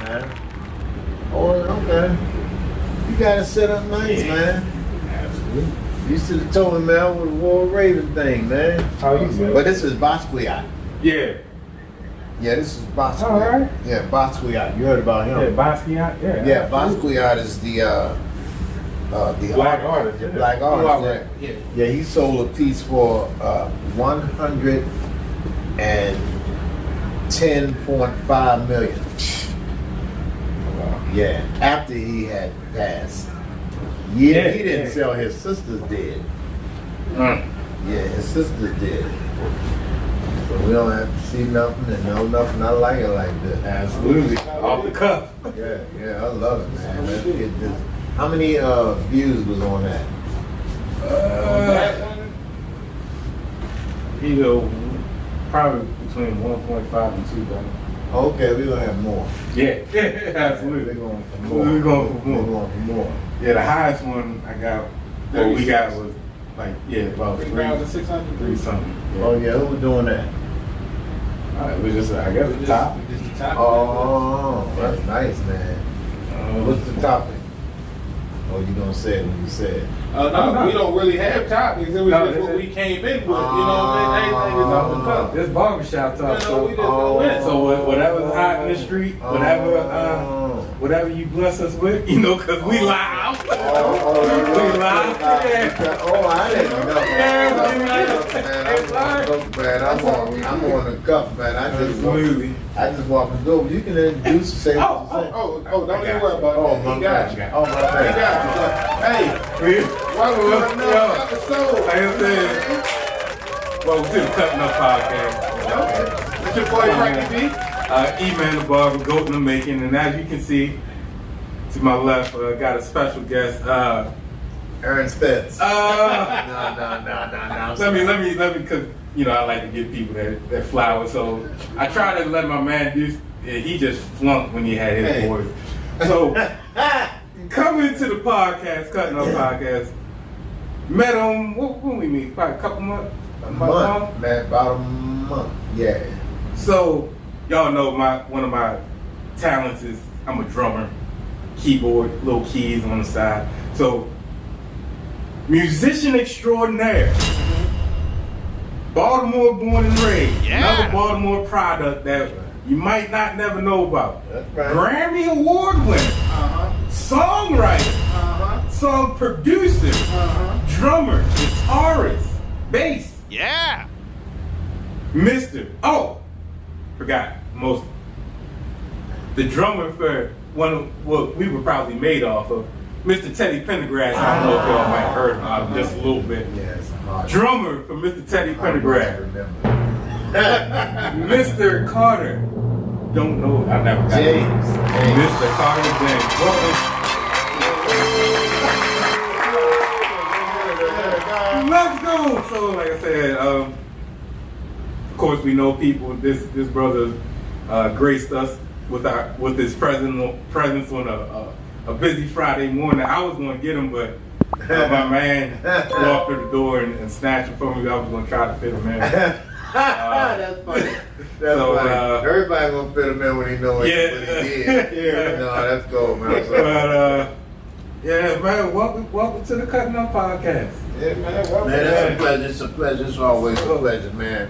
man. Oh, okay. You got it set up nice, man. Absolutely. You should have told me, man, with the War Raven thing, man. How you feel? But this is Basquiat. Yeah. Yeah, this is Basquiat. All right. Yeah, Basquiat. You heard about him? Yeah, Basquiat. Yeah. Yeah, Basquiat is the Black artist. The black artist. Yeah. Yeah, he sold a piece for $110.5 million. Wow. Yeah, after he had passed. Yeah, he didn't yeah. sell. His sisters did. Mm. Yeah, his sisters did. So we don't have to see nothing and know nothing. I like it like this. Absolutely. Off the cuff. Yeah, I love it, man. Let's get this. How many views was on that? Probably between 1.5 and 2 million. Okay, we're gonna have more. Yeah, absolutely. We're going for more. We're going for more. We're going for more. Yeah, the highest one I got, what we got was like, about 3,600. 3 something. Yeah. Oh yeah, who was doing that? It was just, I guess, the top. Just the top. Oh, that's nice, man. What's the topic? Oh, you gonna say it when you say it? No, we don't really have topics. It was just what we came in with. You know what I mean? Everything is off the cuff. This barbershop talk. We just go in. So whatever's hot in the street, whatever you bless us with, because we live. We live. Yeah. Oh, I didn't know. Man, I'm on the cuff, man. I just walk the door. You can introduce and say what you say. Oh, don't even worry about Oh, that. my He got bad. you. Oh, my bad. He got you. Hey, welcome to another episode. Like I said, welcome to the CUTT N UP PODCAST. It's your boy Frankie B. Eman The Barber, GOAT in the making, and as you can see, to my left, got a special guest. Aaron Spence. No. Let me, cause I like to give people that flowers. So I try to let my man do. He just flunked when he had his voice. So coming to the podcast, CUTT N UP PODCAST. Met him. When we meet? About a couple months. A month, man. About a month. Yeah. So y'all know one of my talents is I'm a drummer, keyboard, little keys on the side. So musician extraordinaire. Baltimore born and raised. Yeah. Another Baltimore product that you might not never know about. That's right. Grammy Award winner. Songwriter. Song producer. Drummer. Guitarist. Bass. Yeah. Forgot most. The drummer for one of what we were probably made off of, Mr. Teddy Pendergrass. I don't know if y'all might have heard about him just a little bit. Yeah, Drummer for Mr. Teddy Pendergrass. Remember. Mr. Carter. Don't know. I never got James. it. Mr. Carter James. Let's go. So, like I said, of course, we know people. This brother graced us with his presence on a busy Friday morning. I was going to get him, but my man walked through the door and snatched him from me. I was going to try to fit him in. That's funny. That's funny. Everybody gonna fit him in when he know what he did. No, that's cool, man. But yeah, man, welcome to the CUTT N UP PODCAST. Yeah, man. Man, that's a pleasure. It's a pleasure. It's always a pleasure, man.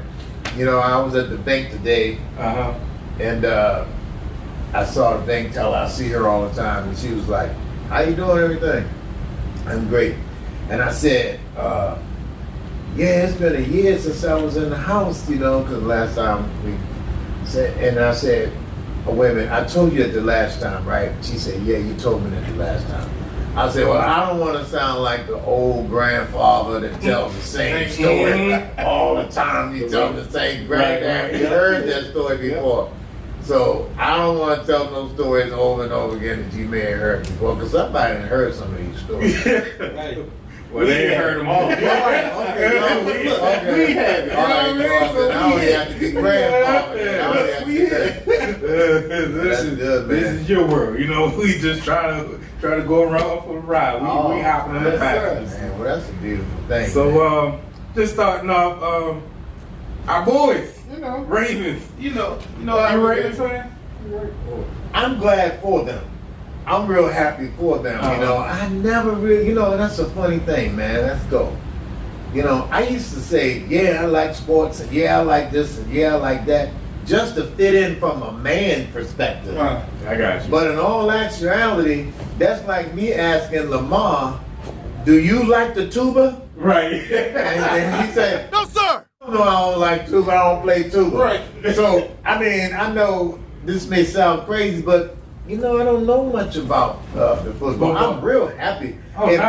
I was at the bank today, and I saw the bank teller. I see her all the time, and she was like, "How you doing? Everything?" "I'm great." And I said, "Yeah, it's been a year since I was in the house, because last time we said." And I said, "Oh, wait a minute. I told you that the last time, right?" She said, "Yeah, you told me that the last time." I said, "Well, I don't want to sound like the old grandfather that tells the same story all the time. You tell the same granddad. You heard that story before. So I don't want to tell no stories over and over again that you may have heard before, because somebody had heard some of these stories." Well, they ain't heard them all. We have it. All right, now we have to be grandfather. This is your world. We just try to go around for the ride. We hopping in the back. Man, well, that's a beautiful thing. So, just starting off, our boys, Ravens. You know how You we Ravens fan? I'm glad for them. I'm real happy for them, you know. I never really, you know, that's a funny thing, man. Let's go. You know, I used to say, yeah, I like sports, and yeah, I like this, and yeah, I like that, just to fit in from a man perspective. I got you. But in all actuality, that's like me asking Lamar, do you like the tuba? Right. And he said, no, sir. No, I don't like tuba, I don't play tuba. Right. So, I mean, I know this may sound crazy, but you know, I don't know much about the football. I'm real happy. If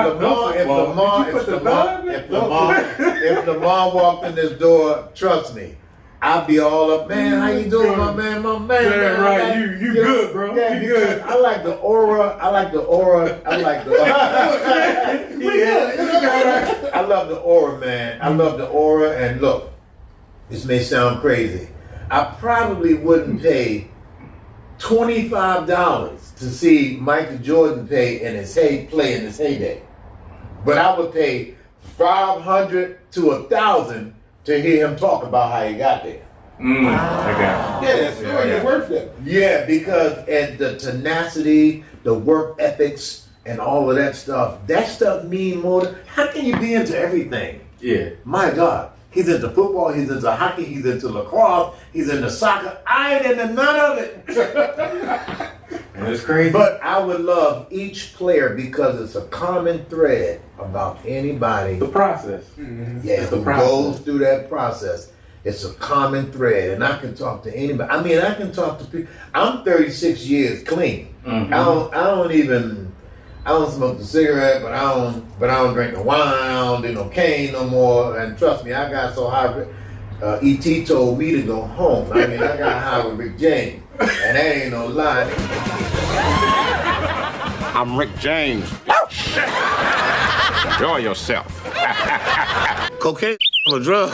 Lamar walked in this door, trust me, I'll be all up, man. How you doing, my man? Yeah, man, right. You good, bro. Yeah, you good. I like the aura. I love the aura, man. I love the aura. And look, this may sound crazy. I probably wouldn't pay $25 to see Michael Jordan play in his heyday, but I would pay $500 to $1,000 to hear him talk about how he got there. I got you. Yeah, that's it's worth it. Yeah, because and the tenacity, the work ethics, and all of that stuff mean more. How can you be into everything? Yeah. My God. He's into football, he's into hockey, he's into lacrosse, he's into soccer. I ain't into none of it. And it's crazy. But I would love each player because it's a common thread about anybody. The process. Yeah, it's the who process. goes through that process. It's a common thread, and I can talk to anybody. I mean, I can talk to people. I'm 36 years clean. I don't smoke the cigarette, but I don't drink the wine. I don't do no cane no more. And trust me, I got so high. E.T. told me to go home. I mean, I got high with Rick James, and that ain't no lie. I'm Rick James. Enjoy yourself. Cocaine, a drug.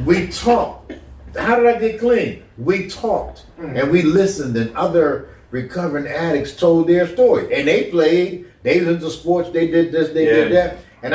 We talked. How did I get clean? We talked, and we listened, and other recovering addicts told their story, and they was into sports, they did this, they did that, and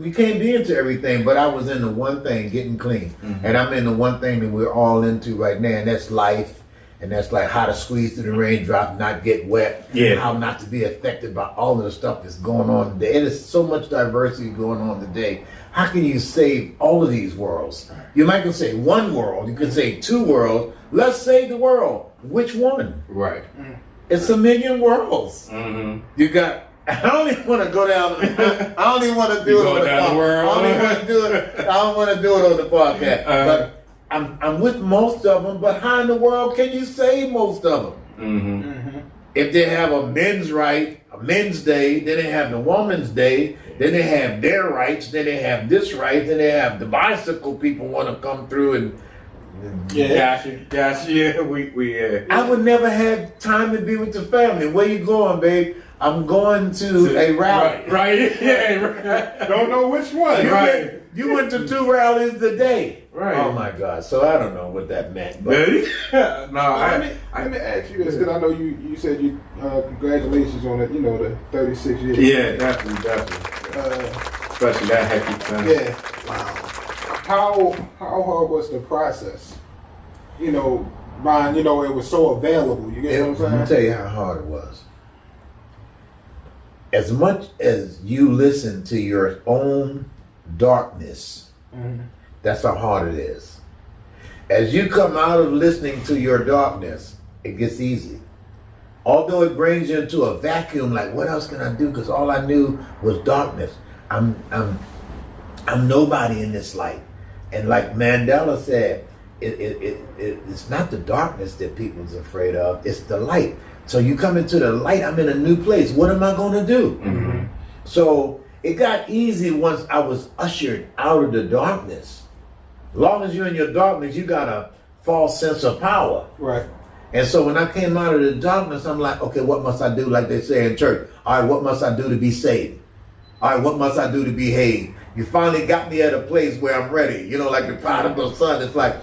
you can't be into everything, but I was into one thing, getting clean, and I'm into one thing that we're all into right now, and that's life, and that's like how to squeeze through the raindrop, not get wet, how not to be affected by all of the stuff that's going on today. There's so much diversity going on today. How can you save all of these worlds? You might can say one world, you can say two worlds. Let's save the world. Which one? Right. It's a million worlds. You got. I don't even want to go down. I don't even want to do it on the podcast. I don't even want to do it. I don't want to do it on the podcast. But I'm with most of them. But how in the world can you save most of them? If they have a men's right, a men's day, then they have the woman's day, then they have their rights, then they have this right, then they have the bicycle people want to come through and. Gotcha. Yeah, I would never have time to be with the family. Where you going, babe? I'm going to a rally. Right. Yeah. Don't know which one. You went to 2 rallies a day. Right. Oh my God. So I don't know what that meant. But Let me ask you this, because I know you said congratulations on it. You know, the 36 years. Yeah, definitely. Especially that hectic time. Yeah. Wow. How hard was the process? You know, Brian, it was so available. You get what I'm saying? Let me tell you how hard it was. As much as you listen to your own darkness, that's how hard it is. As you come out of listening to your darkness, it gets easy. Although it brings you into a vacuum, like what else can I do? Because all I knew was darkness. I'm nobody in this light. And like Mandela said, it's not the darkness that people's afraid of, it's the light. So you come into the light, I'm in a new place. What am I going to do? So it got easy once I was ushered out of the darkness. As long as you're in your darkness, you got a false sense of power. Right. And so when I came out of the darkness, I'm like, okay, what must I do? Like they say in church. All right, what must I do to be saved? All right, what must I do to behave? You finally got me at a place where I'm ready. You know, like the prodigal son. It's like,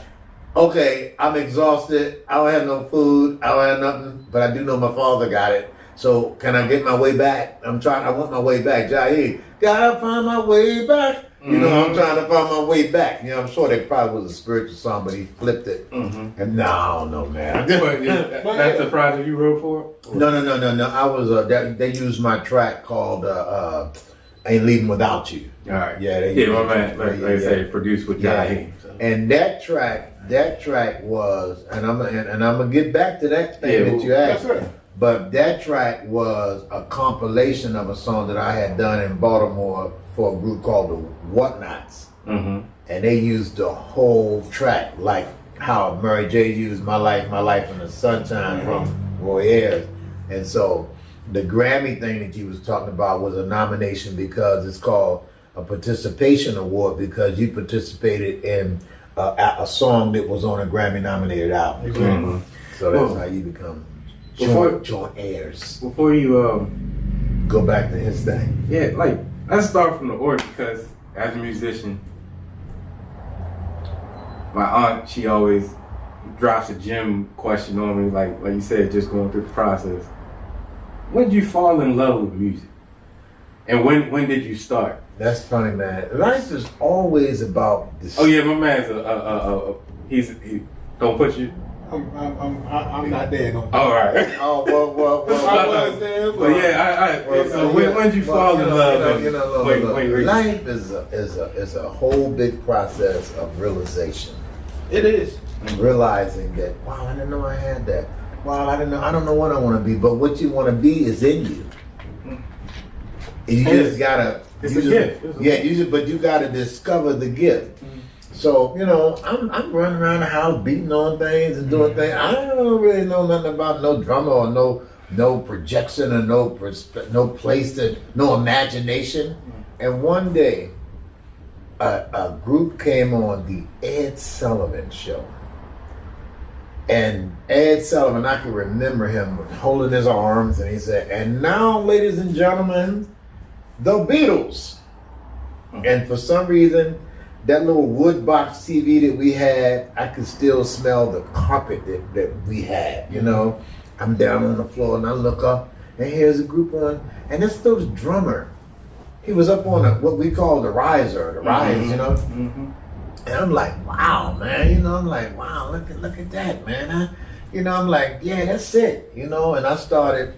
okay, I'm exhausted. I don't have no food. I don't have nothing. But I do know my father got it. So can I get my way back? I want my way back. Jaheed, gotta find my way back. You know, I'm trying to find my way back. You know, I'm sure that probably was a spiritual song, but he flipped it. And no, man. That's the project you wrote for? No. I was they used my track called "Ain't Leaving Without You." All right. Yeah, my man. Like I say, produced with Jaheed. And that track was, and I'm gonna get back to that thing that you asked. That's right. But that track was a compilation of a song that I had done in Baltimore for a group called the Whatnots. And they used the whole track, like how Mary J. used My Life in the Sunshine from Roy Ayers. And so the Grammy thing that you was talking about was a nomination because it's called a participation award because you participated in a song that was on a Grammy nominated album. So that's how you become joint heirs. Before you go back to his thing. Yeah, like let's start from the order because as a musician, my aunt, she always drops a gym question on me, like you said, just going through the process. When did you fall in love with music? And when did you start? That's funny, man. Life is always about this. Oh yeah, my man's he don't put you. I'm not there no more. All right. Oh well. I was there, but yeah, so when did you fall in love? Wait. Life is a whole big process of realization. It is. Realizing that, wow, I didn't know I had that. Wow, I don't know what I want to be, but what you want to be is in you. You just gotta. It's a gift. But you gotta discover the gift. So, you know, I'm running around the house beating on things and doing things. I don't really know nothing about no drummer or no projection or no place no imagination. And one day, a group came on the Ed Sullivan Show. And Ed Sullivan, I can remember him holding his arms and he said, "And now, ladies and gentlemen, the Beatles." And for some reason, that little wood box TV that we had, I could still smell the carpet that we had, you know. I'm down on the floor and I look up and here's a group on, and it's those drummer. He was up on what we call the rise, you know. And I'm like, wow, man, you know, I'm like, wow, look at that, man. I'm like, yeah, that's it, you know. And I started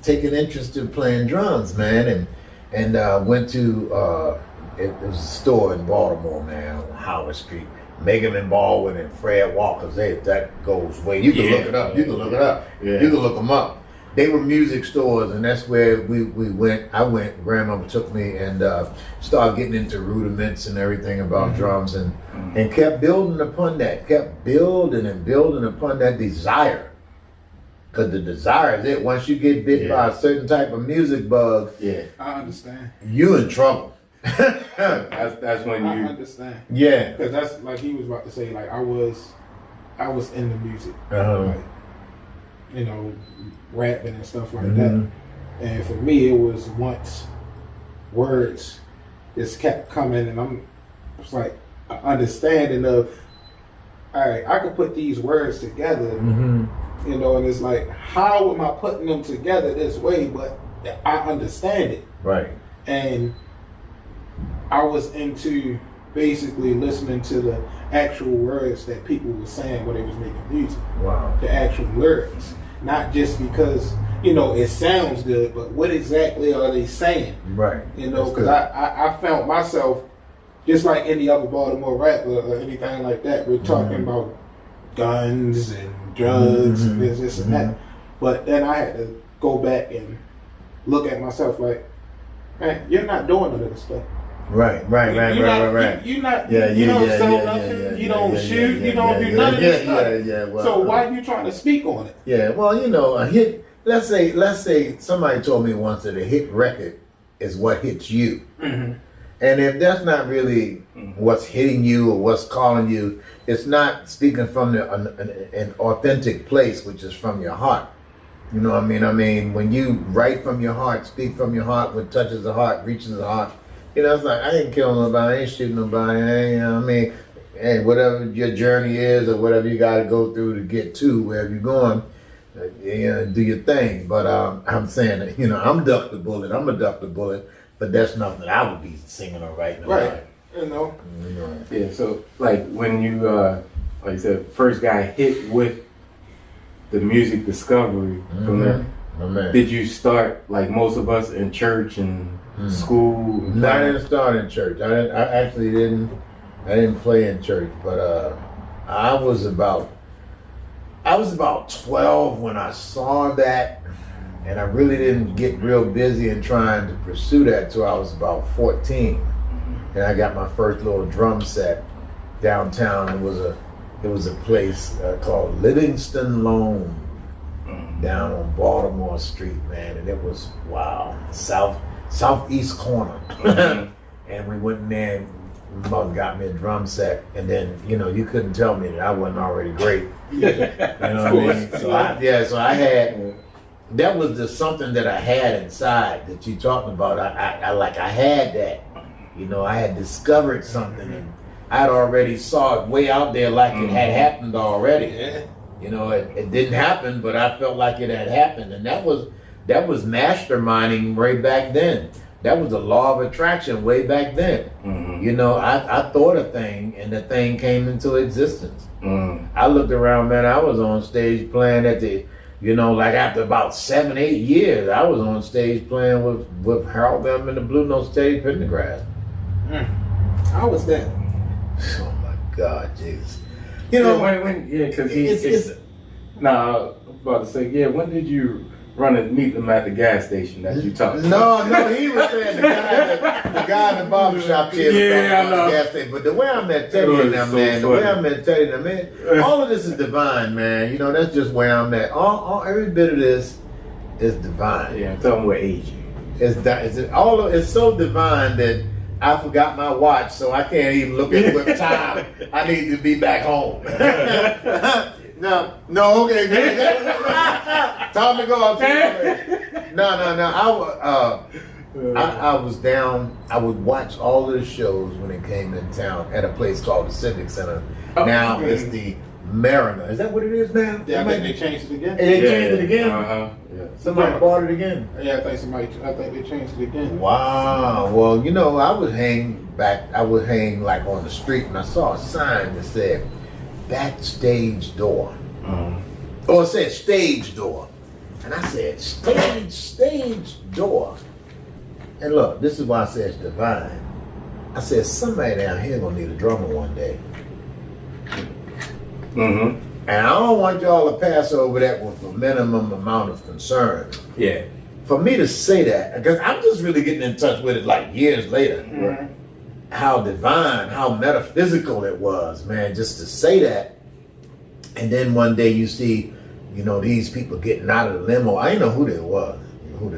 taking interest in playing drums, man, and went to it was a store in Baltimore, man, on Howard Street. Megan and Baldwin and Fred Walker's. That goes way. You can look it up. Yeah. You can look them up. They were music stores, and that's where we went. I went. Grandmama took me and started getting into rudiments and everything about drums, and kept building upon that. Kept building upon that desire. Because the desire is it. Once you get bit by a certain type of music bug, I understand. You in trouble. that's when you. I understand. Yeah. Because that's like he was about to say. Like I was in the music. Like, you know, rapping and stuff like that. And for me, it was once words just kept coming, and it's like an understanding of, all right, I can put these words together, you know, and it's like, how am I putting them together this way? But I understand it. Right. And I was into basically listening to the actual words that people were saying when they was making music. Wow. The actual lyrics. Not just because, you know, it sounds good, but what exactly are they saying? Right. You know, because I found myself, just like any other Baltimore rapper or anything like that, we're talking about guns and drugs and this and that. But then I had to go back and look at myself like, man, you're not doing none of this stuff. Right. You don't sell nothing. You don't shoot. You don't do none of this stuff. Well, so why are you trying to speak on it? Yeah. Well, you know, a hit. Let's say somebody told me once that a hit record is what hits you. And if that's not really what's hitting you or what's calling you, it's not speaking from an authentic place, which is from your heart. You know what I mean? I mean, when you write from your heart, speak from your heart, what touches the heart, reaches the heart. You know, it's like, I ain't killing nobody, I ain't shooting nobody, you know what I mean? Hey, whatever your journey is or whatever you got to go through to get to wherever you're going, do your thing. But I'm saying that, I'm duck the bullet. I'm a duck the bullet, but that's nothing that I would be singing or writing about. Right. Yeah, so like when you, like you said, first got hit with the music discovery from there, did you start like most of us in church and school? No, I didn't start in church. I actually didn't play in church, but I was about 12 when I saw that, and I really didn't get real busy in trying to pursue that till I was about 14. And I got my first little drum set downtown. It was a place called Livingston Loan down on Baltimore Street, man, and it was southeast corner. And we went in there and mother got me a drum set, and then you couldn't tell me that I wasn't already great. You know what I mean? So I had. That was just something that I had inside that you talking about. I had that. I had discovered something, and I'd already saw it way out there like it had happened already. It didn't happen, but I felt like it had happened, and that was masterminding way back then. That was the law of attraction way back then. I thought a thing, and the thing came into existence. I looked around, man. I was on stage playing at the, like after about 7-8 years, I was on stage playing with Harold them in the Blue Note TEDDY PENDERGRASS. How was that? Oh my God, Jesus! Because I was about to say, when did you run and meet them at the gas station that you talked to? No, he was saying the guy in the barbershop chair. Yeah, I know. The gas station. But the way I met Teddy and them, man, all of this is divine, man. That's just where I'm at. All every bit of this is divine. Yeah, tell them what age you. It's so divine that I forgot my watch, so I can't even look at what time I need to be back home. No, okay. Time to go out. No. I was down. I would watch all of the shows when it came in town at a place called the Civic Center. Now it's the Mariner. Is that what it is now? Yeah, I think they changed it again. They changed it again? Yeah. Somebody bought it again? Yeah, I think they changed it again. Wow. Well, I would hang like on the street, and I saw a sign that said backstage door. Or it said stage door. And I said, stage door. And look, this is why I said it's divine. I said, somebody down here gonna need a drummer one day. And I don't want y'all to pass over that with a minimum amount of concern. Yeah. For me to say that, because I'm just really getting in touch with it like years later. How divine, how metaphysical it was, man, just to say that. And then one day you see, these people getting out of the limo. I didn't know who they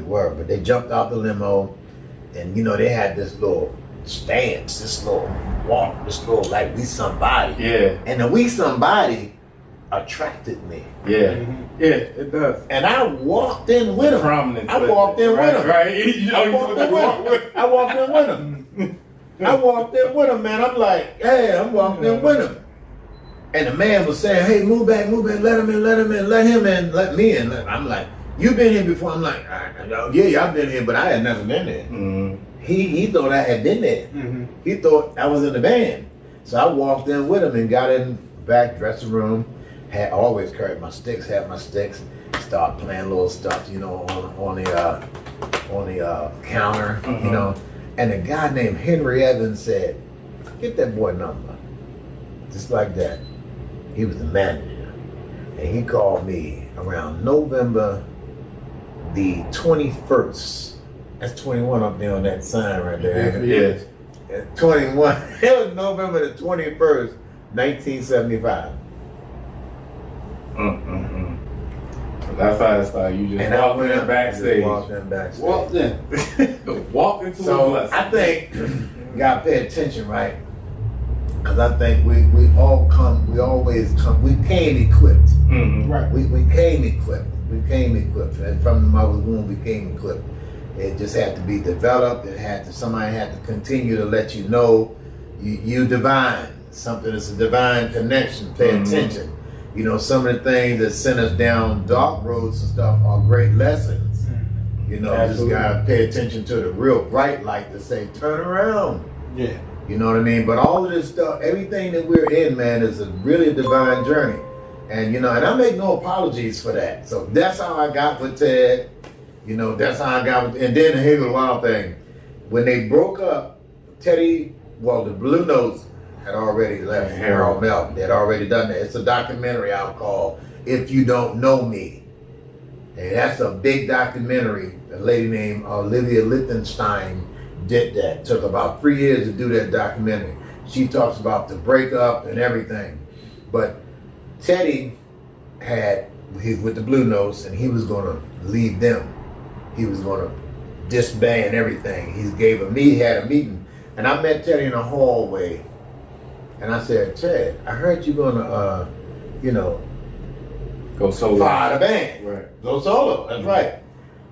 were, but they jumped out the limo, and they had this little stance, this little walk, this little like we somebody. Yeah. And the we somebody attracted me. Yeah. Yeah, it does. And I walked in with him. Prominence. I walked in with him. Right. I walked in with him, man. I'm like, hey, I'm walking in with him. And the man was saying, hey, move back, let him in, let me in. I'm like, you been here before? I'm like, yeah, I've been here, but I had never been there. He thought I had been there. He thought I was in the band. So I walked in with him and got in the back dressing room, had always carried my sticks, start playing little stuff, on the counter, And a guy named Henry Evans said, get that boy number. Just like that. He was the manager. And he called me around November the 21st. That's 21 up there on that sign right there. Yes. 21. It was November the 21st, 1975. That's how it started. You just walked in backstage. Walked in. Walked into a blessing. I think you gotta pay attention, right? Because I think we came equipped. Right. We came equipped. And from the mother's womb, we came equipped. It just had to be developed. Somebody had to continue to let you know you divine. Something that's a divine connection. Pay attention. you know, some of the things that sent us down dark roads and stuff are great lessons. You know, Absolutely. just gotta pay attention to the real bright light to say, turn around. Yeah. You know what I mean? But all of this stuff, everything that we're in, man, is a really divine journey. And, you know, and I make no apologies for that. So that's how I got with Ted. You know, that's how I got with, and then the Hagel Wild thing. When they broke up, Teddy, well, the Blue Notes had already left Harold Melton. They had already done that. It's a documentary out called If You Don't Know Me. And that's a big documentary. A lady named Olivia Lichtenstein did that. Took about 3 years to do that documentary. She talks about the breakup and everything. But Teddy he's with the Blue Notes, and he was going to leave them. He was going to disband everything. He had a meeting. And I met Teddy in the hallway. And I said, Ted, I heard you're going to, you know, Go solo. fire the band. Right. Go solo. That's right.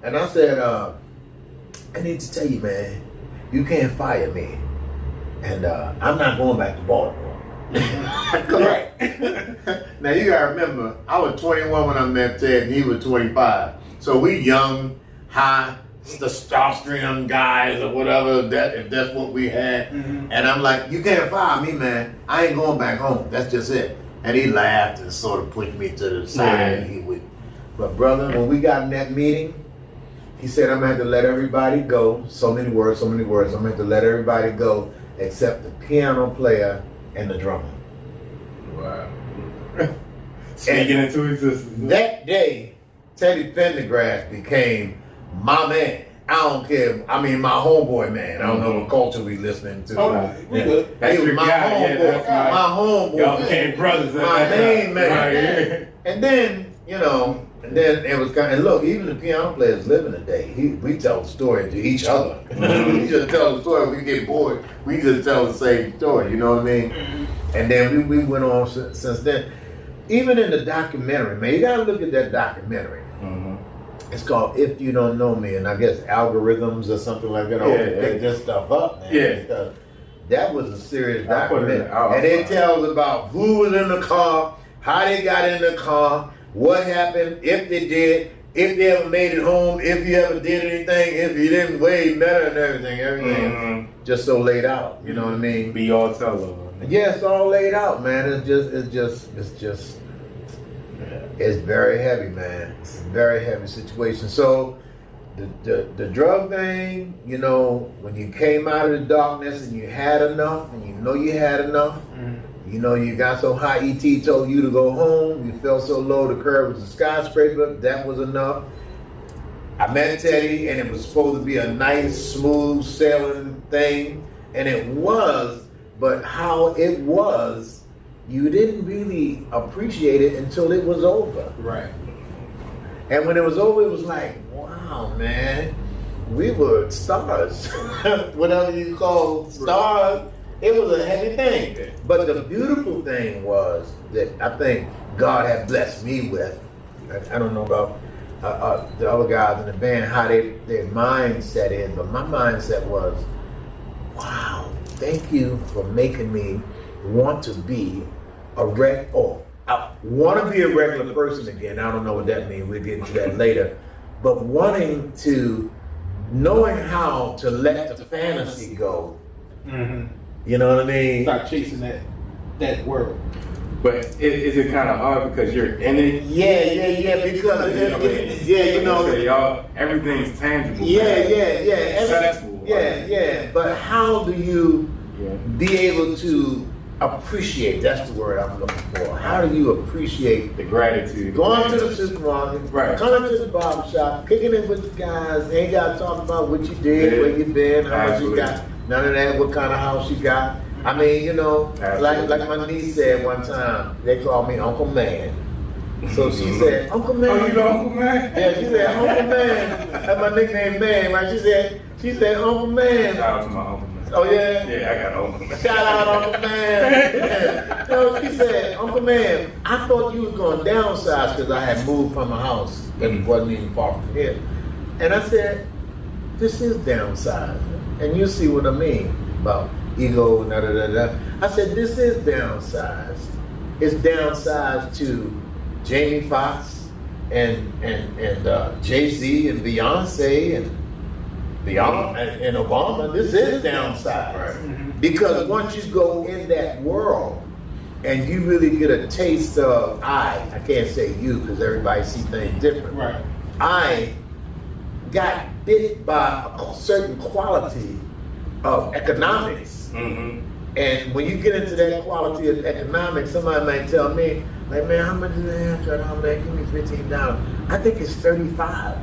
And I said, I need to tell you, man, you can't fire me. And I'm not going back to Baltimore. Right. Now you gotta remember, I was 21 when I met Ted, and he was 25. So we young, high, testosterone guys or whatever. If that's what we had. And I'm like, you can't fire me, man. I ain't going back home. That's just it. And he laughed and sort of pushed me to the side. And he would. But brother, when we got in that meeting, he said, I'm gonna have to let everybody go. So many words. I'm gonna have to let everybody go except the piano player and the drummer. Wow. Speaking into existence. That day, Teddy Pendergrass became my man. I don't care. I mean, my homeboy man. I don't know what culture we listening to. Oh, we good. That's He was your my guy. homeboy. Yeah, that's My homeboy. Y'all became brothers. My main man. Right. And then, you know, and then it was kind of, look, even the piano players living today, we tell the story to each other. We just tell the story. We get bored. We just tell the same story, you know what I mean? And then we went on since then. Even in the documentary, man, you gotta look at that documentary. It's called If You Don't Know Me, and I guess algorithms or something like that. Pick this stuff up, man. Yeah. Because that was a serious I put it documentary. And it tells about who was in the car, how they got in the car, what happened, if they did, if they ever made it home, if you ever did anything, if you didn't, way better and everything. Just so laid out, you know what I mean? Be all tell. Yeah, it's all laid out, man. It's very heavy, man. It's a very heavy situation. So the drug thing, you know, when you came out of the darkness and you had enough, and you know you had enough, you know, you got so high, ET told you to go home, you felt so low, the curve was a skyscraper, that was enough. I met Teddy, and it was supposed to be a nice, smooth sailing thing, and it was, but how it was, you didn't really appreciate it until it was over. Right. And when it was over, it was like, wow, man, we were stars. Whatever you call stars, it was a heavy thing. But the beautiful thing was that I think God had blessed me with, I don't know about the other guys in the band, how their mindset is, but my mindset was, wow, thank you for making me want to be I want to be a regular person again. I don't know what that means. We'll get into that later. But knowing how to let the fantasy go. You know what I mean? Stop chasing that world. But is it kind of hard because you're in it? Yeah. Because you know, y'all, everyth's tangible. Yeah. But how do you be able to appreciate? That's the word I'm looking for. How do you appreciate The gratitude. going to the supermarket, Right. coming to the barbershop, kicking it with the guys? Ain't got to talk about what you did, where you been, how much you got. None of that. What kind of house you got? I mean, you know, like my niece said one time, they called me Uncle Man. So she said, Uncle Man. Oh, you know Uncle Man? Yeah, she said, Uncle Man. That's my nickname, Man. Right? She said, Uncle Man. Shout out to my Uncle Man. Oh yeah? Yeah, I got Uncle Man. Shout out Uncle Man. Yeah. No, she said, Uncle Man, I thought you was going to downsize because I had moved from a house that wasn't even far from here. And I said, this is downsizing. And you see what I mean about ego and da-da-da-da. I said, this is downsized. it's downsized to Jamie Foxx and Jay-Z and Beyonce and Obama. This is downsized. Because once you go in that world and you really get a taste of, I can't say you because everybody sees things different. Right. I got bit by a certain quality of economics. And when you get into that quality of economics, somebody might tell me, like, man, how much is that? Man, give me $15. I think it's 35.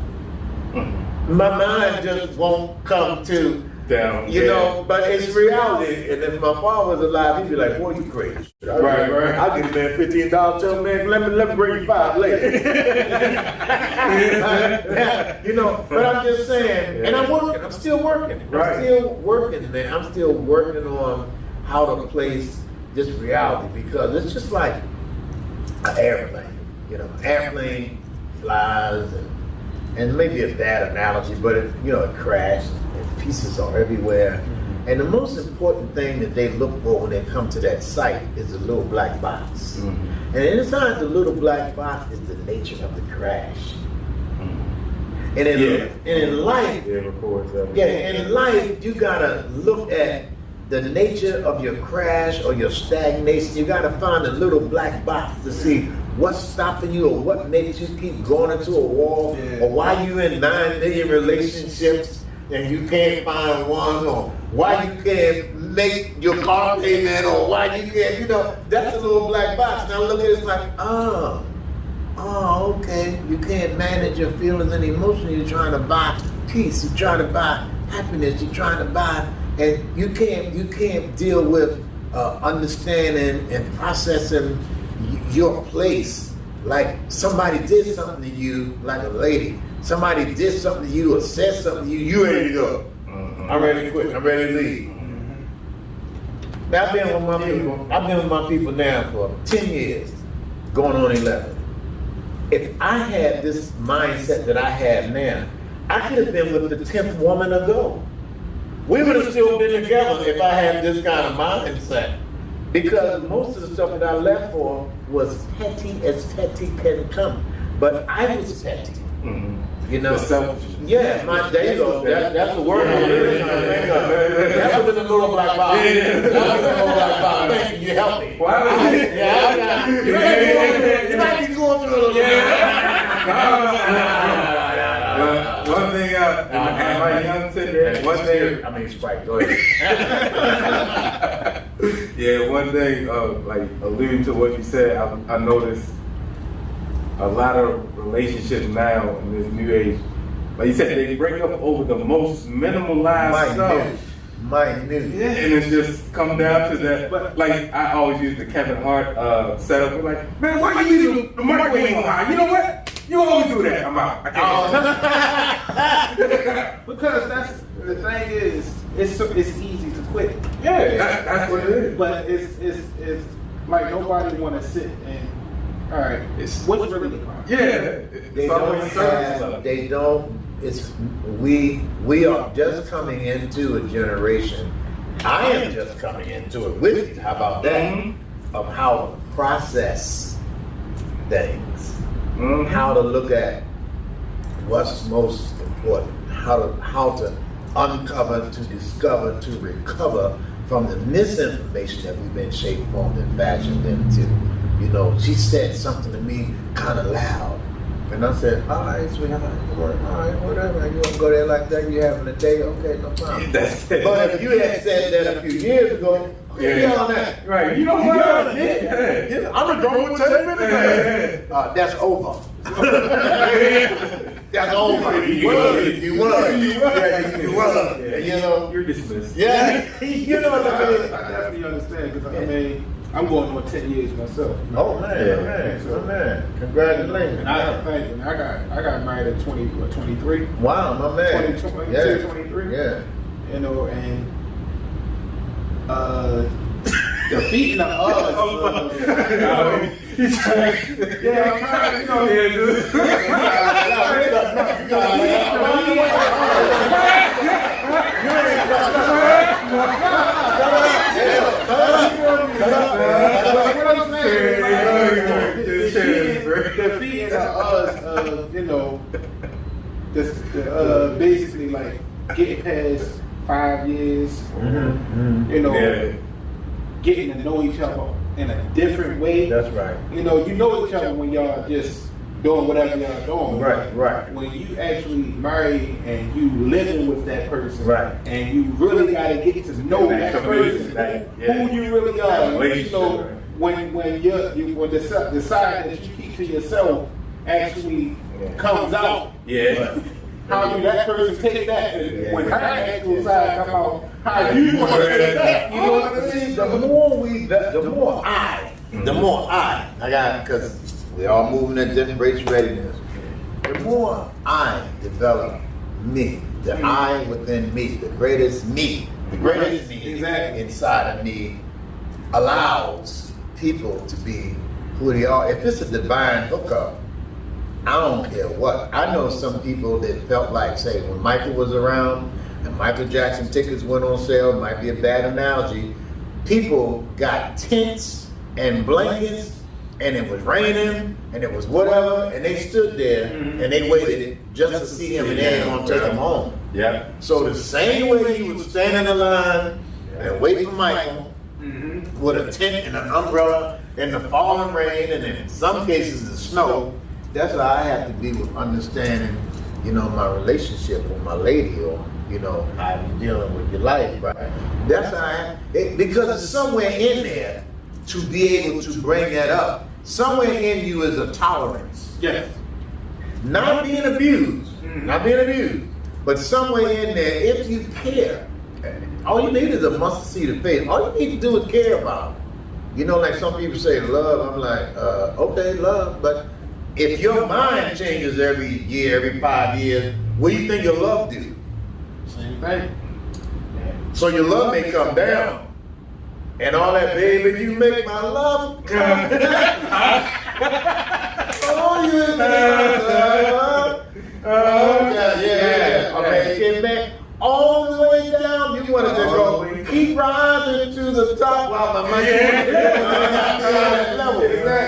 My mind just won't come to down, you know, but it's reality. And if my father was alive, he'd be like, boy, you crazy. Right. I'll give man $15, tell man, let me bring you 5 later. You know, but I'm just saying, and I'm working, I'm still working. I'm still working, man. I'm still working on how to place this reality because it's just like an airplane. You know, airplane flies and maybe a bad analogy, but it crashed and pieces are everywhere. And the most important thing that they look for when they come to that site is the little black box. And inside the little black box is the nature of the crash. And in life, in life, you gotta look at the nature of your crash or your stagnation. You gotta find a little black box to see what's stopping you or what makes you keep going into a wall or why you in 9 million relationships and you can't find one, or why you can't make your car payment, or why you can't, that's a little black box. Now look at it, it's like, okay, you can't manage your feelings and emotions. You're trying to buy peace, you're trying to buy happiness, you're trying to buy, and you can't deal with understanding and processing your place. Like somebody did something to you, like a lady. Somebody did something to you or said something to you, you ready to go. I'm ready to quit, I'm ready to leave. Now I've been with my people now for 10 years, going on 11. If I had this mindset that I have now, I could have been with the 10th woman ago. We would have still been together if I had this kind of mindset. Because most of the stuff that I left for was petty as petty can come. But I was petty. You know? Yeah, there you go. That's the word I'm really trying to think of. That was in the little black box. That was in the little black box. Thank you, you helped me. Wow. You might be going through a little bit. One thing, my young today, one thing, Sprite, go ahead. Yeah, one thing, like alluding to what you said, I noticed a lot of relationships now in this new age, like you said, they break up over the most minimalized stuff. Minute. Yeah, and it's just come down to that. But like I always use the Kevin Hart setup. We're like, man, why you use the microwave on high? You know what? You always do that. I'm out. I can't. Because that's the thing is, it's easy to quit. Yeah, that's what it is. But it's like nobody want to sit and all right. What's really the problem? Yeah, they don't. We are just coming into a generation. I am just coming into it with you. How about that? Of how to process things, how to look at what's most important, how to uncover, to discover, to recover from the misinformation that we've been shaped, formed, and fashioned into. She said something to me kind of loud. And I said, all right, sweetheart, all right, whatever. You want to go there like that? You having a day? Okay, no problem. But if you had said that a few years ago, on that. Right. You know what? Yeah. I'm a grown 10 minutes ago. That's over. That's over. You were. You're dismissed. Yeah. You know what I mean? I definitely understand because I'm going on 10 years myself. Oh man, congratulations. And I got married at 23. Wow, my man. 23. Yeah. And defeating the odds. I'm trying to, you know, getting to know each other in a different way. That's right. You know each other when y'all just doing whatever y'all doing. Right. When you actually marry and you living with that person, right, and you really gotta get to know that person, who you really are. You know, when the side that you keep to yourself actually comes out. Yeah. How do that person take that? And when her actual side come out, how you want to take that? You know what I mean? The more I got, because we all moving at different rates of readiness. The more I develop me, the I within me, the greatest me inside of me allows people to be who they are. If it's a divine hookup, I don't care what. I know some people that felt like, say, when Michael was around and Michael Jackson tickets went on sale, might be a bad analogy, people got tents and blankets and it was raining and it was whatever, and they stood there and they waited just to see him and they ain't gonna take him home. Yeah. So the same way you would stand in the line and wait for Michael with a tent and an umbrella in the falling rain and in some cases the snow, that's how I have to be with understanding, you know, my relationship with my lady, or, you know, how you dealing with your life, right? That's how I have, because it's somewhere in there to be able to bring that up. Somewhere in you is a tolerance. Yes. Not being abused, but somewhere in there, if you care, all you need is a mustard seed of faith. All you need to do is care about it. You know, like some people say love, I'm like, okay, love, but if your mind changes every year, every 5 years, what do you think your love do? Same thing. So your love may come down. And all that, baby, you make my love come down. Oh, you make my love. Yeah. Okay, get back all the way down. You want to just go, keep rising to the top while my mind level.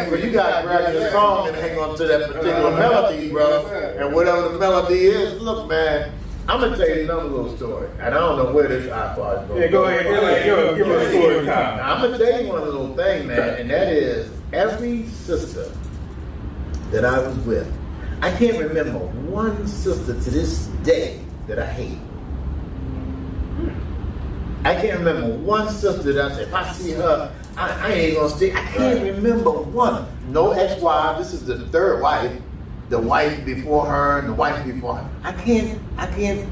But you got to grab your song and hang on to that particular melody, bro. And whatever the melody is, look, man, I'm going to tell you another little story. And I don't know where this iPod is going. Yeah, go ahead. Give us a story time. I'm going to tell you one little thing, man, and that is every sister that I was with, I can't remember one sister to this day that I hate. I can't remember one sister that I say, if I see her, I ain't gonna stay. I can't remember one. No ex-wife, this is the third wife, the wife before her and the wife before her. I can't,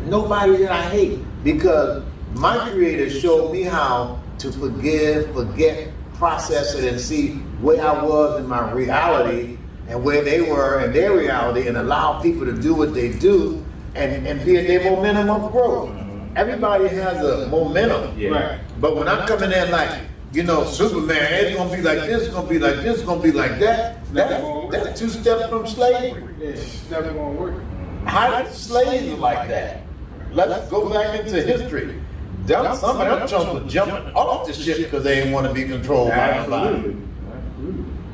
nobody that I hate, because my Creator showed me how to forgive, forget, process it, and see where I was in my reality and where they were in their reality, and allow people to do what they do and be at their momentum of growth. Everybody has a momentum, right? But when I'm coming in like, you know, Superman, it's gonna be like this, it's gonna be like this, it's gonna be like that. That's 2 steps from slavery. Yeah, it's never gonna work. How did slaves are like that? Let's go back into history. Some of them chunks were jumping off the ship because they didn't want to be controlled by nobody.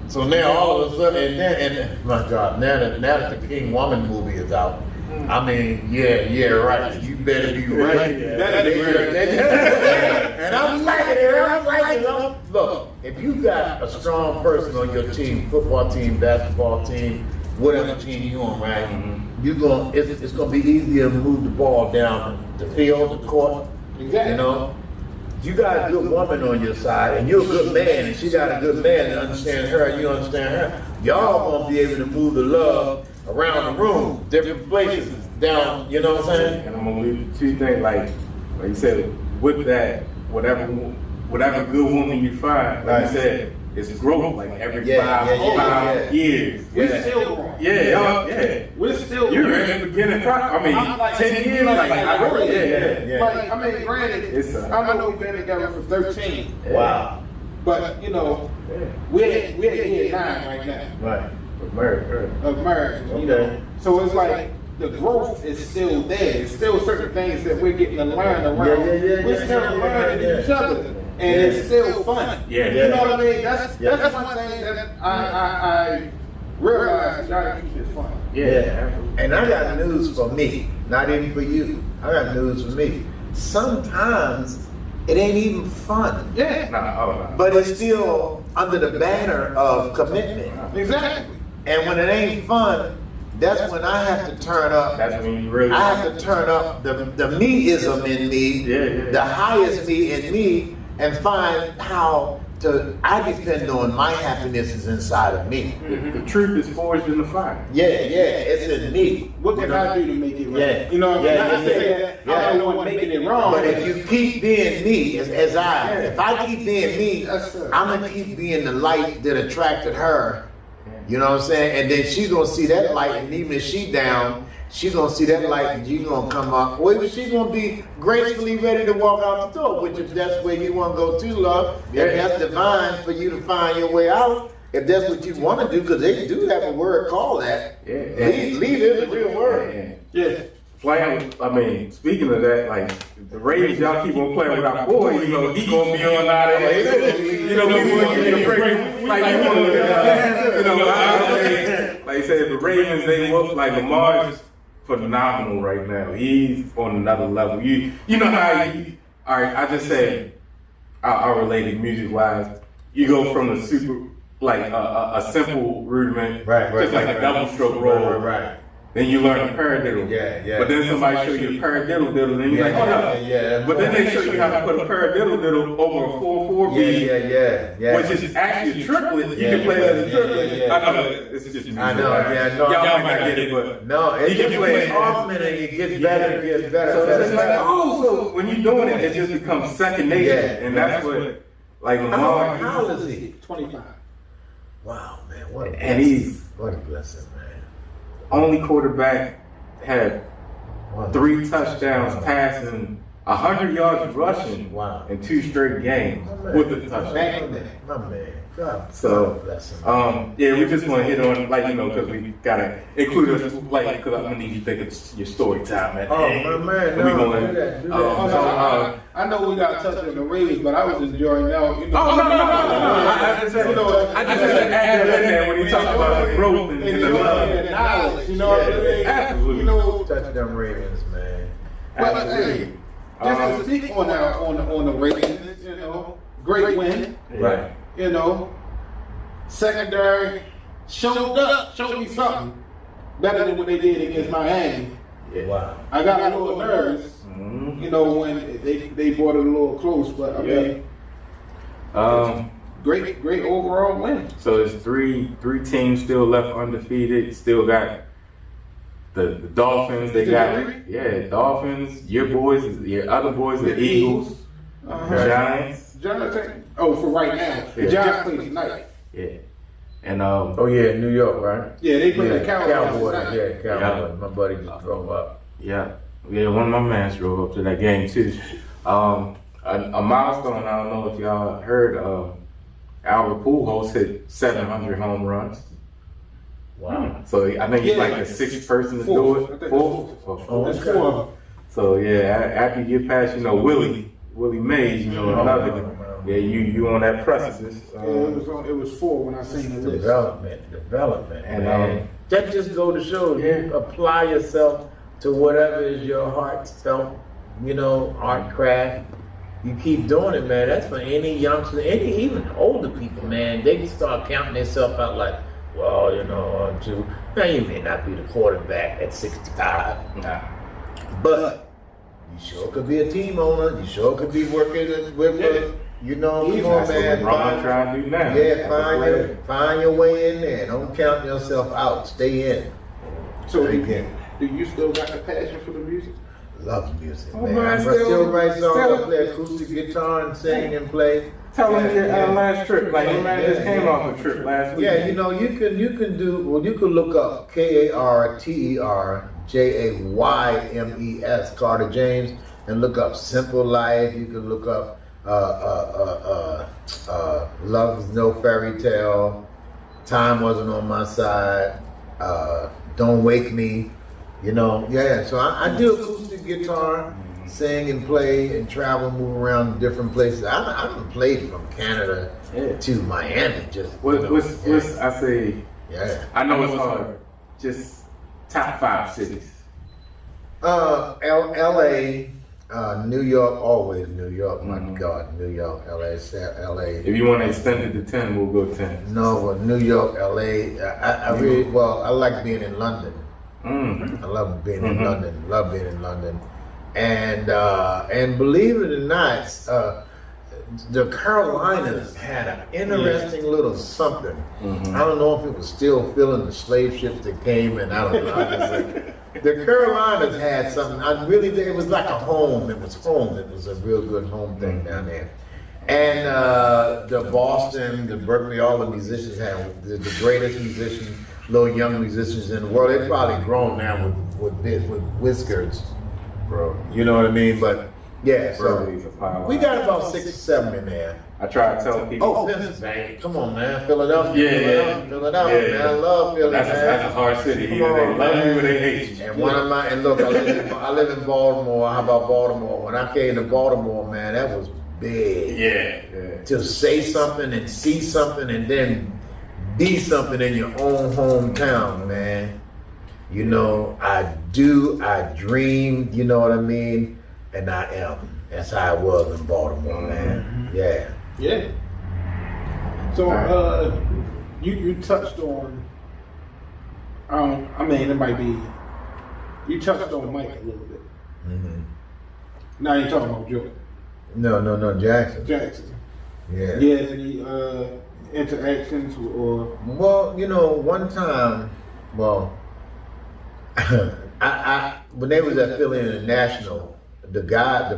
So now all of a sudden, and my God, now that the King Woman movie is out, I mean, yeah, right. You better be right. And I'm liking it. Look, if you got a strong person on your team, football team, basketball team, whatever team you're on, right? It's gonna be easier to move the ball down the field, the court. Exactly. You know, you got a good woman on your side, and you're a good man, and she got a good man that understands her, and you understand her. Y'all gonna be able to move the love around the room, different places, down, you know what I'm saying? And I'm gonna leave you 2 things, like you said, with that, whatever good woman you find, like you said, it's growth, like every 5 years. We're still growing. Yeah. We're still You're in the beginning process. I mean, like 10 years, I mean, granted, I know we've been together for 13. Wow. But, you know, we're at year 9 right now. Right. Of marriage, you know. So it's like the growth is still there. There's still certain things that we're getting to learn around. We're still learning each other, and it's still fun. You know what I mean? That's one thing that I realize. You gotta keep it fun. And I got news for me, not even for you. I got news for me. Sometimes it ain't even fun. Yeah. No. But it's still under the banner of commitment. Exactly. And when it ain't fun, that's when I have to turn up. That's when you really. I have to turn up the me-ism in me, the highest me in me, and find how to. I depend on my happiness is inside of me. The truth is forged in the fire. Yeah, it's in me. What can I do to make it right? Yeah. You know what I mean? Yeah, I say that I'm the one making it wrong. But if you keep being me, if I keep being me, I'm gonna keep being the light that attracted her. You know what I'm saying? And then she's gonna see that light, and even if she down, she's gonna see that light, and you gonna come up. Or even she's gonna be gracefully ready to walk out the door, which if that's where you wanna go to, love, if that's divine for you to find your way out. If that's what you want to do, because they do have a word called that. Yeah. Lead is a real word. Yeah. Playing, I mean, speaking of that, like, the Ravens, y'all keep on playing with our boy, you know, he gonna be on out there. You know, we want to get a break. Like, you know, like I said, the Ravens, they look like Lamar's phenomenal right now. He's on another level. You know how all right, I just said, I'll relate it music-wise. You go from the super, like, a simple rudiment, just like a double stroke roll. Right. Then you learn a paradiddle. Yeah. But then somebody show you a paradiddle, then you're like, hold up. Yeah. But then they show you how to put a paradiddle over a 4/4 beat. Yeah. Which is actually a triplet. You can play that as a triplet. Yeah. I know, it's just music. I know, yeah. No, Y'all might not get it, but no, you can play it often and it gets better, So it's like, so when you're doing it, it just becomes second nature. And that's what, like Lamar. How old is he? 25. Wow, man. What a And what a blessing, man. only quarterback had 3 touchdowns passing, 100 yards rushing in 2 straight games with the touchdown. My man. God, So, bless him. yeah, we just want to hit on, like, you know, because we got to include us, like, because I'm going to need you to think of your story time at the end. Oh, my man, We no, gonna, do that. I know we got to touch on the Ravens, but I was enjoying that. You know, I just said add that in there when you talk about the growth and the love. knowledge. You know what I mean? Absolutely. You know, Touch them Ravens, man. but hey, just to speak on the Ravens, you know, great win. Right. You know, secondary showed me something better than what they did against Miami. Yeah. Wow. I got a little nervous, you know, when they brought it a little close, but I mean, great overall win. So there's three teams still left undefeated. Still got the Dolphins. They got Dolphins. Your boys, your other boys, the Eagles, Giants. Oh, for right now, the Giants play tonight. Yeah, and New York, right? Yeah, they play the Cowboys. Cowboys. Yeah. My buddy just drove up. yeah, one of my mans drove up to that game too. A milestone. I don't know if y'all heard. Albert Pujols hit 700 home runs. Wow. So I think he's like the 6th person to do it. Fourth. That's 4 of them. So yeah, after you get past, you know, Willie Mays, you know, another. Yeah, you on that precipice. It was 4 when I seen the list. Development, And that just go to show you apply yourself to whatever is your heartfelt, you know, art craft. You keep doing it, man. That's for any youngster, even older people, man. They can start counting themselves out like, well, you know, now you may not be the quarterback at 65. Nah. But you sure could be a team owner. You sure could be working with, you know, come on, man. I'm trying to do now. Yeah, find your way in there. Don't count yourself out. Stay in. So do you still got the passion for the music? Love music, Oh, man. man, I still write songs. I play acoustic guitar and sing and play. Tell them your last trip. Like your man just came off a trip last week. Yeah, you know, you can look up KARTER JAYMES, Carter James, and look up Simple Life. You can look up Love is No Fairy Tale, Time Wasn't on My Side, Don't Wake Me. You know, so I do acoustic guitar, sing and play and travel, move around different places. I done played from Canada to Miami. What's I say? Yeah. I know it's hard. Just top 5 cities. LA, New York, always New York. My God, New York, LA. If you want to extend it to 10, we'll go 10. No, but New York, LA. I really, I like being in London. I love being in London. Love being in London, and believe it or not, the Carolinas had an interesting little something. I don't know if it was still filling the slave ships that came, and I don't know. The Carolinas had something. It was like a home. It was home. It was a real good home thing down there. And the Boston, the Berkeley, all the musicians had the greatest musicians, little young musicians in the world. They've probably grown now with whiskers, bro. You know what I mean? But yeah, so we got about 6 or 7 in there. I try to tell people. Oh, Pennsylvania. Come on, man. Philadelphia. Philadelphia, man. I love Philly, man. That's a hard city. Either they love you or they hate you. And look, I live in Baltimore. How about Baltimore? When I came to Baltimore, man, that was big. Yeah. To say something and see something and then be something in your own hometown, man. You know, I dream, you know what I mean? And I am. That's how I was in Baltimore, man. Yeah. So, you touched on, I mean, it might be, you touched on Mike a little bit. Now you're talking about Joe. No, Jackson. Yeah. Yeah, any interactions or? Well, you know, one time, I when they was at Philly International, the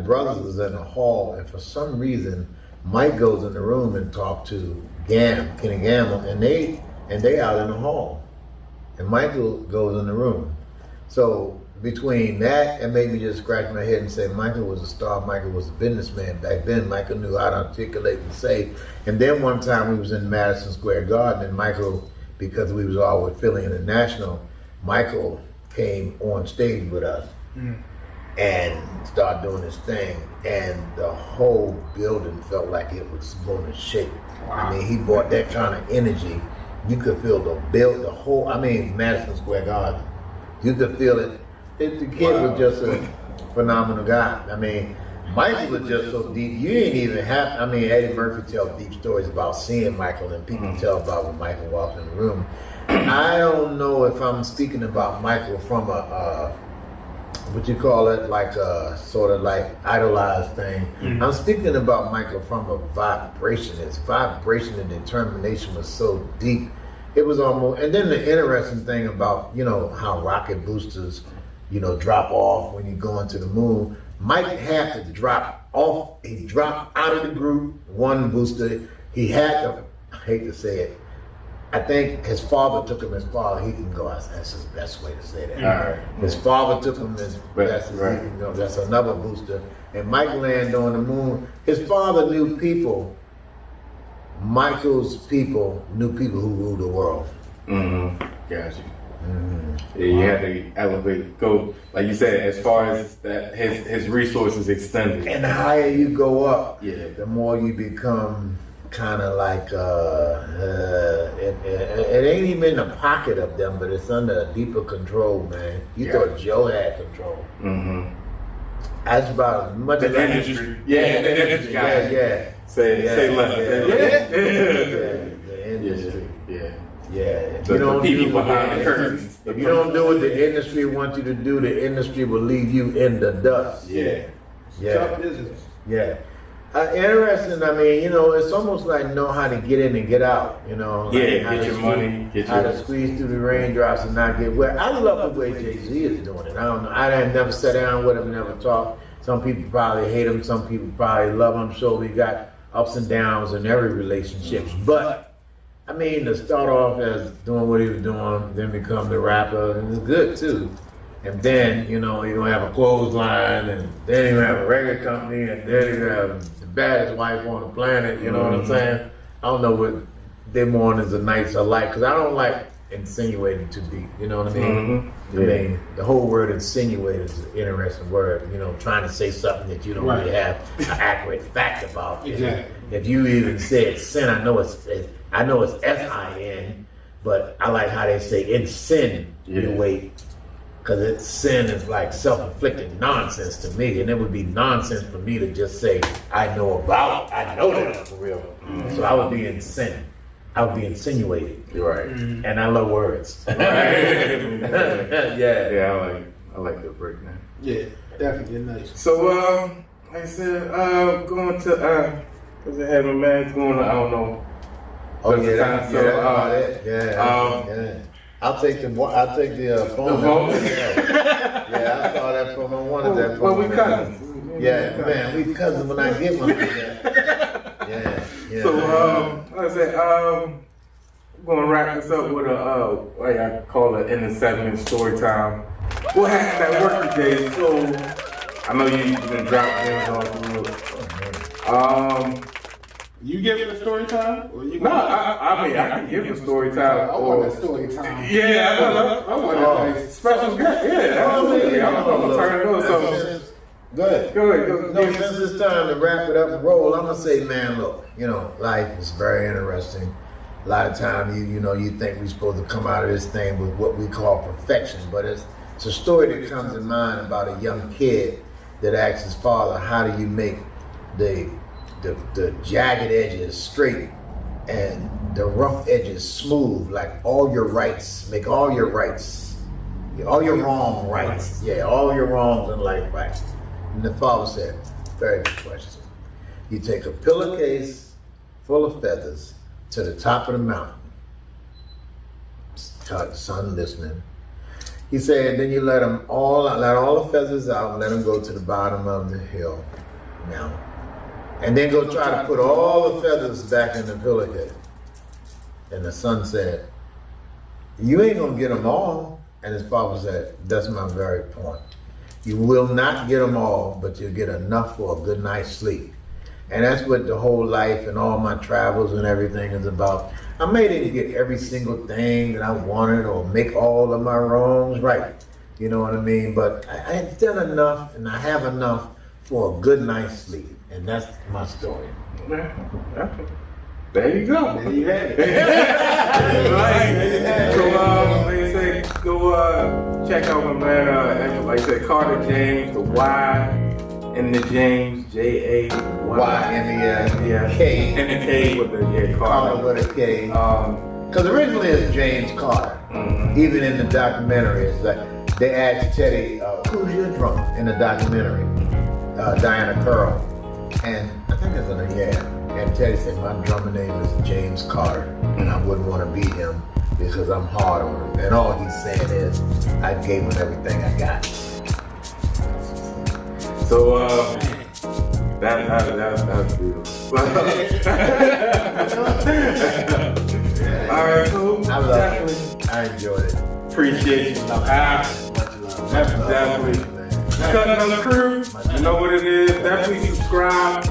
brothers was in the hall, and for some reason, Mike goes in the room and talk to Kenny Gamble, and they out in the hall, and Michael goes in the room. So between that and made me just scratch my head and say Michael was a star, Michael was a businessman back then. Michael knew how to articulate and say. And then one time we was in Madison Square Garden, and Michael, because we was all with Philly International, Michael came on stage with us and started doing his thing, and the whole building felt like it was going to shake. Wow. I mean, he brought that kind of energy. You could feel the whole, Madison Square Garden. You could feel it. The kid was just a phenomenal guy. I mean, Michael was just so deep. You ain't even have, Eddie Murphy tells deep stories about seeing Michael, and people tell about when Michael walked in the room. I don't know if I'm speaking about Michael from what you call it, like a sort of like idolized thing. I'm speaking about Michael from a vibration. His vibration and determination was so deep. It was almost, and then the interesting thing about, you know, how rocket boosters, you know, drop off when you go into the moon. Mike had to drop off. He dropped out of the group, one booster. He had to, I hate to say it, I think his father took him as far as he can go. That's the best way to say that. His father took him as best as he can go. That's another booster. And Mike landed on the moon. His father knew people. Michael's people knew people who ruled the world. Gotcha. Yeah, you had to elevate, go, like you said, as far as that his resources extended. And the higher you go up, the more you become kind of like, it ain't even in the pocket of them, but it's under a deeper control, man. You thought Joe had control. That's about as much as the industry. The industry. Say less. The industry. Yeah. The people behind the curtains. If you don't do what the industry wants you to do, the industry will leave you in the dust. Tough business. Interesting. I mean, you know, it's almost like know how to get in and get out. You know, get your money, how to squeeze through the raindrops and not get wet. I love the way Jay-Z is doing it. I don't know. I have never sat down with him, never talked. Some people probably hate him. Some people probably love him. So we got ups and downs in every relationship. But I mean, to start off as doing what he was doing, then become the rapper, and it's good too. And then, you know, you're gonna have a clothesline, and then you're gonna have a record company, and then you're gonna have the baddest wife on the planet, you know what I'm saying? I don't know what their mornings and nights are like, because I don't like insinuating too deep, you know what I mean? I mean, the whole word insinuate is an interesting word, you know, trying to say something that you don't really have an accurate fact about. Exactly. If you even said sin, I know it's S-I-N, but I like how they say insinuate. Because sin is like self-inflicted nonsense to me, and it would be nonsense for me to just say, I know that for real. So I would be in sin. I would be insinuated. You're right. And I love words. Right. Yeah, I like the breakdown. Yeah, definitely nice. So, like I said, going to, because I had my man going to, I don't know. Oh yeah, that's about it. Yeah. I'll take the phone. Yeah, I saw that phone. I wanted that phone. Well, we cousins. Yeah, man, we cousins when I get one. Yeah. So, like I said, I'm going to wrap this up with a, like I call it, in the segment story time. What happened at work today? So, I know you've been dropping in all through. You give it a story time? Or you No, I mean, I can give a story time. I want a story time. Yeah, I want a nice special guest. Yeah, absolutely. I'm going to turn it over. So, Good. Go ahead. No, since it's time to wrap it up and roll, I'm gonna say, man, look, life is very interesting. A lot of time, you think we're supposed to come out of this thing with what we call perfection, but it's a story that comes in mind about a young kid that asks his father, how do you make the jagged edges straight and the rough edges smooth, like all your rights, make all your rights, all your wrong rights, all your wrongs in life right. And the father said, very good question. You take a pillowcase full of feathers to the top of the mountain. Son listening. He said, then you let all the feathers out and let them go to the bottom of the hill mountain. And then go try to put all the feathers back in the pillowcase. And the son said, you ain't gonna get them all. And his father said, that's my very point. You will not get them all, but you'll get enough for a good night's sleep. And that's what the whole life and all my travels and everything is about. I may didn't get every single thing that I wanted or make all of my wrongs right. You know what I mean? But I had done enough and I have enough for a good night's sleep. And that's my story. There you go. There you have it. So, like I say, go check out my man, like I said, KARTER JAYMES, the Y and the James, J-A-Y-M-E-S, yeah. K. And the K with the, KARTER with a K. Because originally it's James Carter. Even in the documentary, it's like they asked Teddy, who's your drummer in the documentary? Diana Curl. And I think it's and Teddy said, my drummer name is James Carter, and I wouldn't want to beat him because I'm hard on him. And all he's saying is, I gave him everything I got. So, that's beautiful. All right, cool. I love it. I enjoyed it. Appreciate you. Definitely. CUTT N UP crew, you know what it is. Definitely subscribe.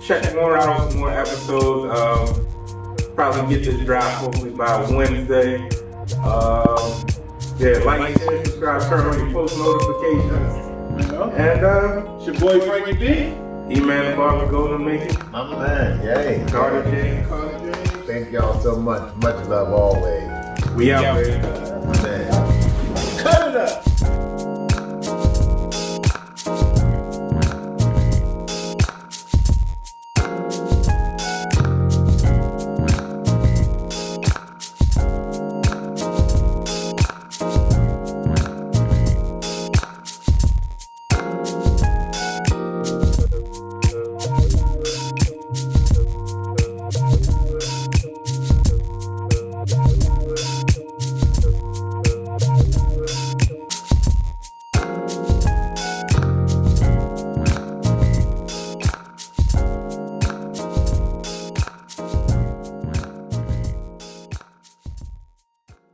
Check more out, more episodes. Probably get this drop hopefully by Wednesday. Like, share, subscribe, turn on your post notifications. And it's your boy Frankie B. Eman The Barber, go to make it. I'm a man, yay. KARTER JAYMES. Thank y'all so much. Much love always. We out, baby. Man. Cut it up.